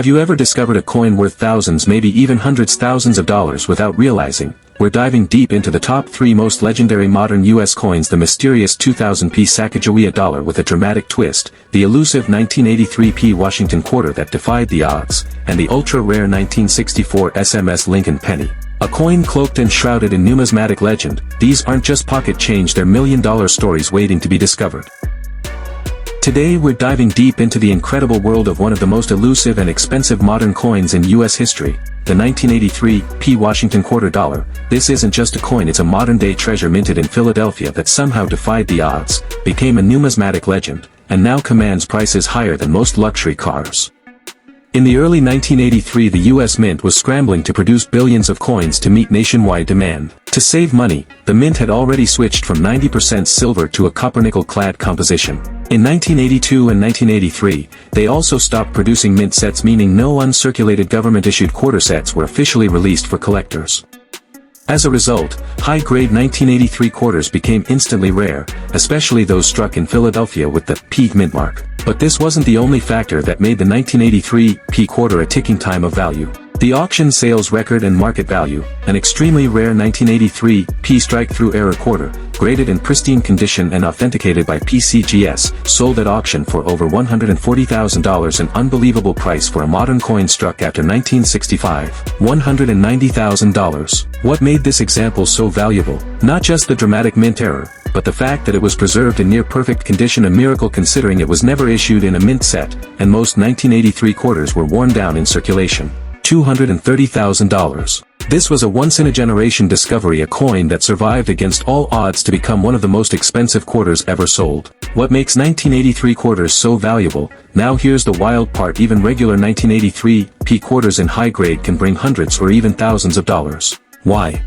Have you ever discovered a coin worth thousands, maybe even hundreds thousands of dollars without realizing? We're diving deep into the top 3 most legendary modern US coins: the mysterious 2000p Sacagawea dollar with a dramatic twist, the elusive 1983p Washington quarter that defied the odds, and the ultra-rare 1964 SMS Lincoln Penny. A coin cloaked and shrouded in numismatic legend. These aren't just pocket change, they're million-dollar stories waiting to be discovered. Today we're diving deep into the incredible world of one of the most elusive and expensive modern coins in US history, the 1983p Washington quarter dollar. This isn't just a coin, it's a modern-day treasure minted in Philadelphia that somehow defied the odds, became a numismatic legend, and now commands prices higher than most luxury cars. In the early 1983, the US Mint was scrambling to produce billions of coins to meet nationwide demand. To save money, the mint had already switched from 90% silver to a copper-nickel-clad composition. In 1982 and 1983, they also stopped producing mint sets, meaning no uncirculated government-issued quarter sets were officially released for collectors. As a result, high-grade 1983 quarters became instantly rare, especially those struck in Philadelphia with the P mint mark. But this wasn't the only factor that made the 1983p quarter a ticking time of value. The auction sales record and market value, an extremely rare 1983p strike-through error quarter, graded in pristine condition and authenticated by PCGS, sold at auction for over $140,000, an unbelievable price for a modern coin struck after 1965. $190,000. What made this example so valuable? Not just the dramatic mint error, but the fact that it was preserved in near-perfect condition, a miracle considering it was never issued in a mint set, and most 1983 quarters were worn down in circulation. $230,000. This was a once-in-a-generation discovery, a coin that survived against all odds to become one of the most expensive quarters ever sold. What makes 1983 quarters so valuable? Now here's the wild part: even regular 1983p quarters in high grade can bring hundreds or even thousands of dollars. Why?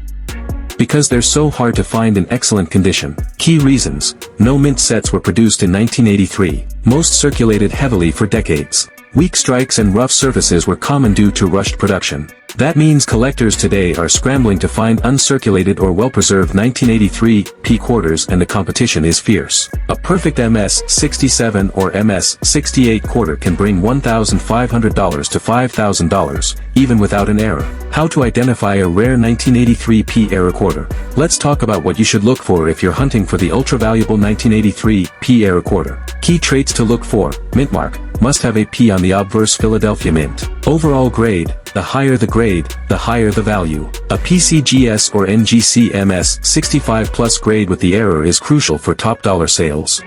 Because they're so hard to find in excellent condition. Key reasons: no mint sets were produced in 1983. Most circulated heavily for decades. Weak strikes and rough surfaces were common due to rushed production. That means collectors today are scrambling to find uncirculated or well-preserved 1983p quarters, and the competition is fierce. A perfect MS-67 or MS-68 quarter can bring $1,500 to $5,000, even without an error. How to identify a rare 1983p error quarter? Let's talk about what you should look for if you're hunting for the ultra-valuable 1983p error quarter. Key traits to look for: mint mark, must have a P on the obverse Philadelphia mint. Overall grade: the higher the grade, the higher the value. A PCGS or NGC MS-65 plus grade with the error is crucial for top dollar sales.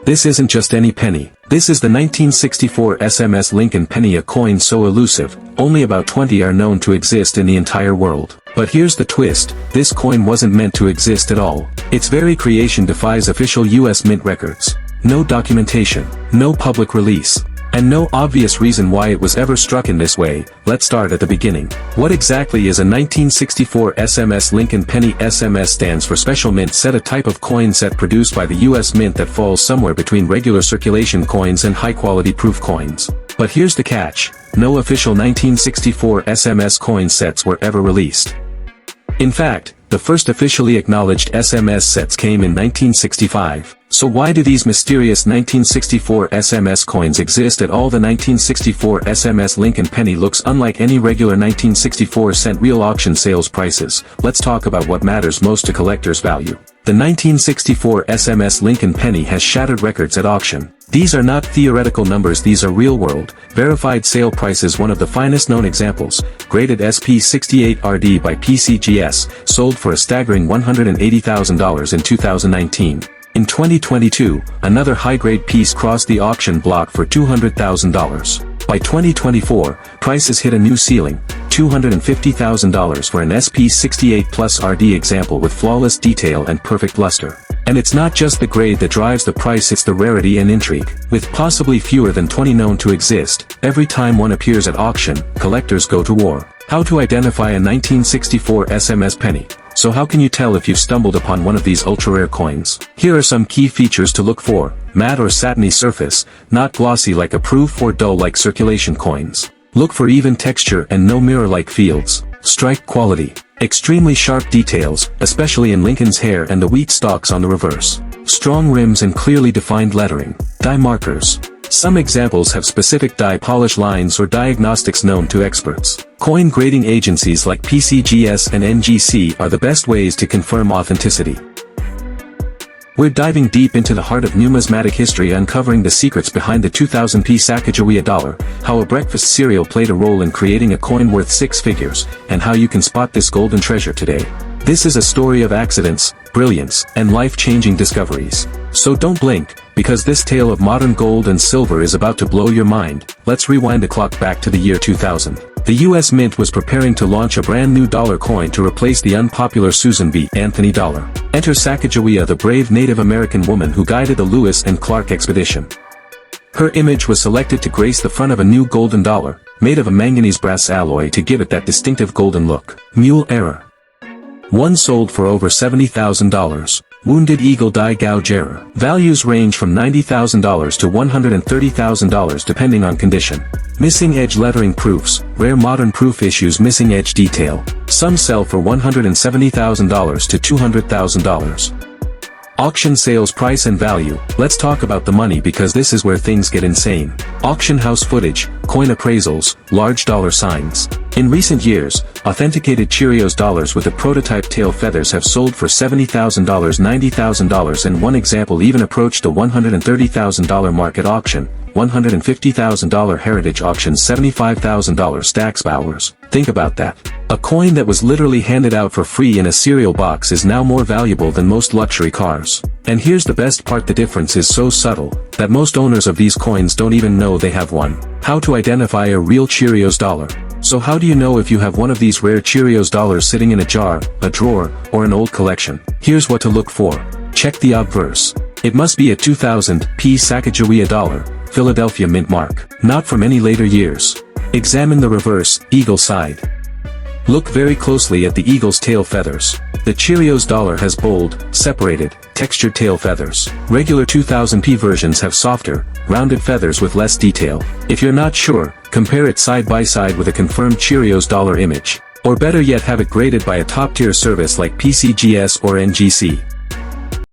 This isn't just any penny. This is the 1964 SMS Lincoln Penny, a coin so elusive, only about 20 are known to exist in the entire world. But here's the twist: this coin wasn't meant to exist at all. Its very creation defies official US Mint records. No documentation, no public release, and no obvious reason why it was ever struck in this way. Let's start at the beginning. What exactly is a 1964 SMS Lincoln Penny? SMS stands for Special Mint Set, a type of coin set produced by the US Mint that falls somewhere between regular circulation coins and high-quality proof coins. But here's the catch: no official 1964 SMS coin sets were ever released. In fact, the first officially acknowledged SMS sets came in 1965. So why do these mysterious 1964 SMS coins exist at all? The 1964 SMS Lincoln Penny looks unlike any regular 1964 cent real auction sales prices. Let's talk about what matters most to collectors' value. The 1964 SMS Lincoln Penny has shattered records at auction. These are not theoretical numbers, these are real-world, verified sale prices. One of the finest known examples, graded SP68RD by PCGS, sold for a staggering $180,000 in 2019. In 2022, another high-grade piece crossed the auction block for $200,000. By 2024, prices hit a new ceiling, $250,000 for an SP68 Plus RD example with flawless detail and perfect luster. And it's not just the grade that drives the price, it's the rarity and intrigue. With possibly fewer than 20 known to exist, every time one appears at auction, collectors go to war. How to identify a 1964 SMS penny? So how can you tell if you've stumbled upon one of these ultra-rare coins? Here are some key features to look for: matte or satiny surface, not glossy like a proof or dull like circulation coins. Look for even texture and no mirror-like fields. Strike quality, extremely sharp details, especially in Lincoln's hair and the wheat stalks on the reverse. Strong rims and clearly defined lettering. Die markers, Some examples have specific die polish lines or diagnostics known to experts. Coin grading agencies like PCGS and NGC are the best ways to confirm authenticity. We're diving deep into the heart of numismatic history, uncovering the secrets behind the 2000p Sacagawea dollar, how a breakfast cereal played a role in creating a coin worth 6 figures, and how you can spot this golden treasure today. This is a story of accidents, brilliance, and life-changing discoveries. So don't blink, because this tale of modern gold and silver is about to blow your mind. Let's rewind the clock back to the year 2000. The US Mint was preparing to launch a brand new dollar coin to replace the unpopular Susan B. Anthony dollar. Enter Sakajia, the brave Native American woman who guided the Lewis and Clark expedition. Her image was selected to grace the front of a new golden dollar, made of a manganese brass alloy to give it that distinctive golden look. Mule error. One sold for over $70,000. Wounded Eagle die gouge error. Values range from $90,000 to $130,000 depending on condition. Missing edge lettering proofs. Rare modern proof issues missing edge detail. Some sell for $170,000 to $200,000. Auction sales price and value. Let's talk about the money, because this is where things get insane. Auction house footage, coin appraisals, large dollar signs. In recent years, authenticated Cheerios dollars with the prototype tail feathers have sold for $70,000, $90,000, and one example even approached the $130,000 mark at auction. $150,000 heritage auction, $75,000 stacks Bowers. Think about that. A coin that was literally handed out for free in a cereal box is now more valuable than most luxury cars. And here's the best part: the difference is so subtle that most owners of these coins don't even know they have one. How to identify a real Cheerios dollar. So how do you know if you have one of these rare Cheerios dollars sitting in a jar, a drawer, or an old collection? Here's what to look for. Check the obverse. It must be a 2000p Sacagawea dollar, Philadelphia Mint mark, not from any later years. Examine the reverse, eagle side. Look very closely at the eagle's tail feathers. The Cheerios dollar has bold, separated, textured tail feathers. Regular 2000p versions have softer, rounded feathers with less detail. If you're not sure, compare it side by side with a confirmed Cheerios dollar image. Or better yet, have it graded by a top-tier service like PCGS or NGC.